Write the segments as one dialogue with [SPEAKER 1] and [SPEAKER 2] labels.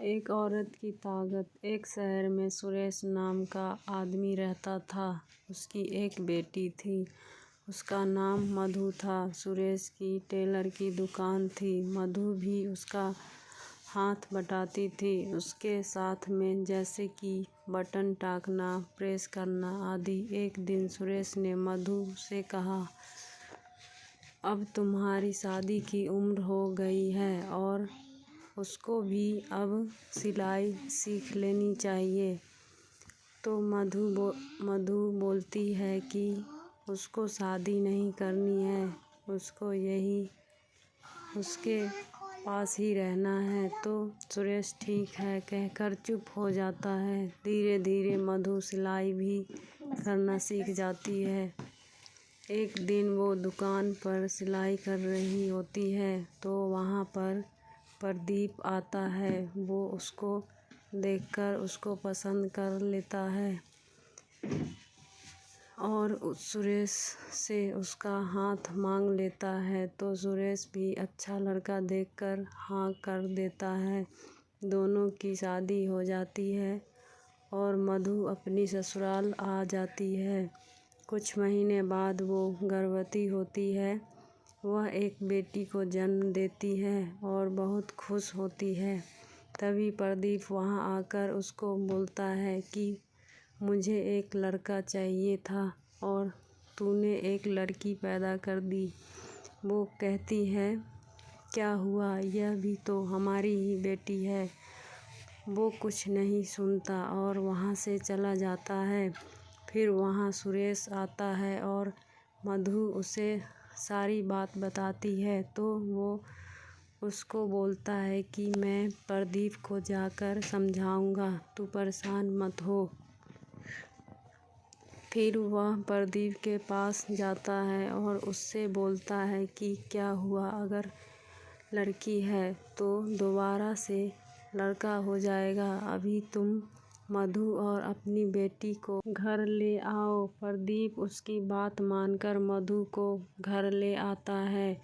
[SPEAKER 1] एक औरत की ताकत। एक शहर में सुरेश नाम का आदमी रहता था। उसकी एक बेटी थी। उसका नाम मधु था। सुरेश की टेलर की दुकान थी। मधु भी उसका हाथ बटाती थी। उसके साथ में जैसे कि बटन टाँकना, प्रेस करना आदि। एक दिन सुरेश ने मधु से कहा, अब तुम्हारी शादी की उम्र हो गई है और उसको भी अब सिलाई सीख लेनी चाहिए। तो मधु बोलती है कि उसको शादी नहीं करनी है, उसको यही उसके पास ही रहना है। तो सुरेश ठीक है कहकर चुप हो जाता है। धीरे धीरे मधु सिलाई भी करना सीख जाती है। एक दिन वो दुकान पर सिलाई कर रही होती है तो वहाँ पर प्रदीप आता है। वो उसको देखकर उसको पसंद कर लेता है और सुरेश से उसका हाथ मांग लेता है। तो सुरेश भी अच्छा लड़का देखकर हाँ कर देता है। दोनों की शादी हो जाती है और मधु अपनी ससुराल आ जाती है। कुछ महीने बाद वो गर्भवती होती है। वह एक बेटी को जन्म देती है और बहुत खुश होती है। तभी प्रदीप वहाँ आकर उसको बोलता है कि मुझे एक लड़का चाहिए था और तूने एक लड़की पैदा कर दी। वो कहती है, क्या हुआ, यह भी तो हमारी ही बेटी है। वो कुछ नहीं सुनता और वहाँ से चला जाता है। फिर वहाँ सुरेश आता है और मधु उसे सारी बात बताती है। तो वो उसको बोलता है कि मैं प्रदीप को जाकर समझाऊंगा, तू परेशान मत हो। फिर वह प्रदीप के पास जाता है और उससे बोलता है कि क्या हुआ, अगर लड़की है तो दोबारा से लड़का हो जाएगा। अभी तुम मधु और अपनी बेटी को घर ले आओ। प्रदीप उसकी बात मानकर मधु को घर ले आता है।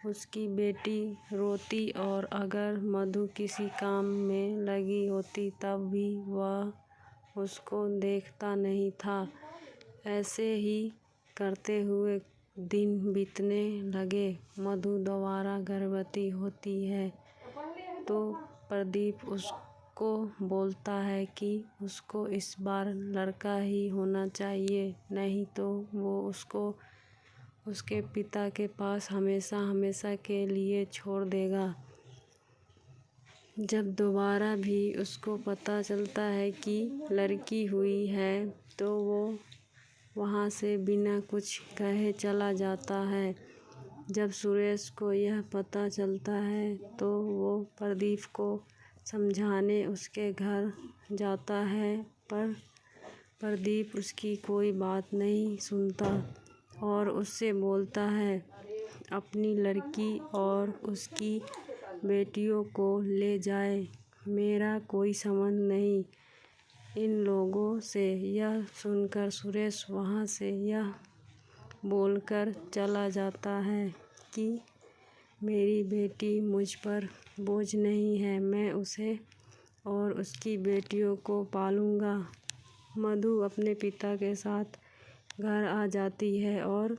[SPEAKER 1] उसकी बेटी रोती और अगर मधु किसी काम में लगी होती तब भी वह उसको देखता नहीं था। ऐसे ही करते हुए दिन बीतने लगे। मधु दोबारा गर्भवती होती है तो प्रदीप उसको बोलता है कि उसको इस बार लड़का ही होना चाहिए, नहीं तो वो उसको उसके पिता के पास हमेशा हमेशा के लिए छोड़ देगा। जब दोबारा भी उसको पता चलता है कि लड़की हुई है तो वो वहाँ से बिना कुछ कहे चला जाता है। जब सुरेश को यह पता चलता है तो वो प्रदीप को समझाने उसके घर जाता है, पर प्रदीप उसकी कोई बात नहीं सुनता और उससे बोलता है, अपनी लड़की और उसकी बेटियों को ले जाए, मेरा कोई संबंध नहीं इन लोगों से। यह सुनकर सुरेश वहाँ से यह बोलकर चला जाता है कि मेरी बेटी मुझ पर बोझ नहीं है, मैं उसे और उसकी बेटियों को पालूंगा। मधु अपने पिता के साथ घर आ जाती है और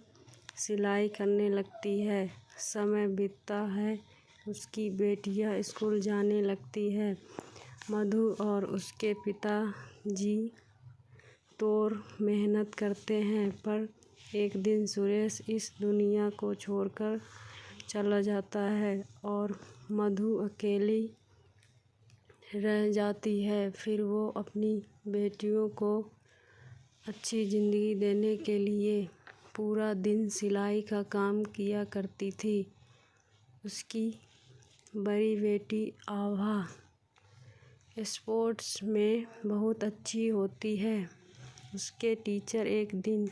[SPEAKER 1] सिलाई करने लगती है। समय बीतता है, उसकी बेटियां स्कूल जाने लगती है। मधु और उसके पिताजी तोड़ मेहनत करते हैं, पर एक दिन सुरेश इस दुनिया को छोड़कर चला जाता है और मधु अकेली रह जाती है। फिर वो अपनी बेटियों को अच्छी ज़िंदगी देने के लिए पूरा दिन सिलाई का काम किया करती थी। उसकी बड़ी बेटी आभा स्पोर्ट्स में बहुत अच्छी होती है। उसके टीचर एक दिन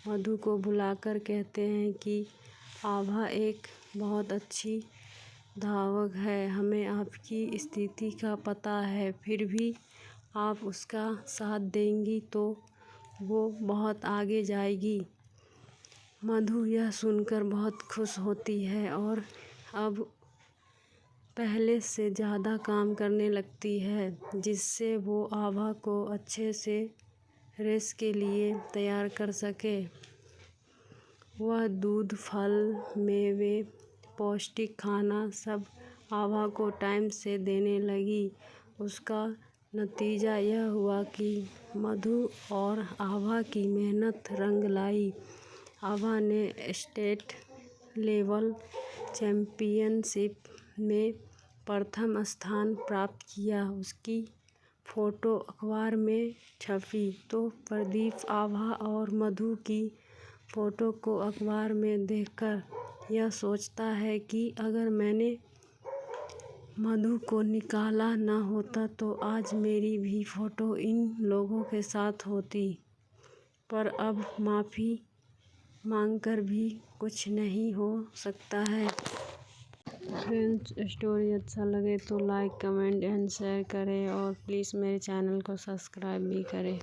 [SPEAKER 1] मधु को बुलाकर कहते हैं कि आभा एक बहुत अच्छी धावक है, हमें आपकी स्थिति का पता है, फिर भी आप उसका साथ देंगी तो वो बहुत आगे जाएगी। मधु यह सुनकर बहुत खुश होती है और अब पहले से ज़्यादा काम करने लगती है, जिससे वो आभा को अच्छे से रेस के लिए तैयार कर सके। वह दूध, फल, मेवे, पौष्टिक खाना सब आभा को टाइम से देने लगी। उसका नतीजा यह हुआ कि मधु और आभा की मेहनत रंग लाई। आभा ने स्टेट लेवल चैंपियनशिप में प्रथम स्थान प्राप्त किया। उसकी फ़ोटो अखबार में छपी तो प्रदीप आभा और मधु की फ़ोटो को अखबार में देखकर यह सोचता है कि अगर मैंने मधु को निकाला न होता तो आज मेरी भी फ़ोटो इन लोगों के साथ होती। पर अब माफ़ी मांगकर भी कुछ नहीं हो सकता है। फ्रेंड्स, स्टोरी अच्छा लगे तो लाइक, कमेंट एंड शेयर करें और प्लीज़ मेरे चैनल को सब्सक्राइब भी करें।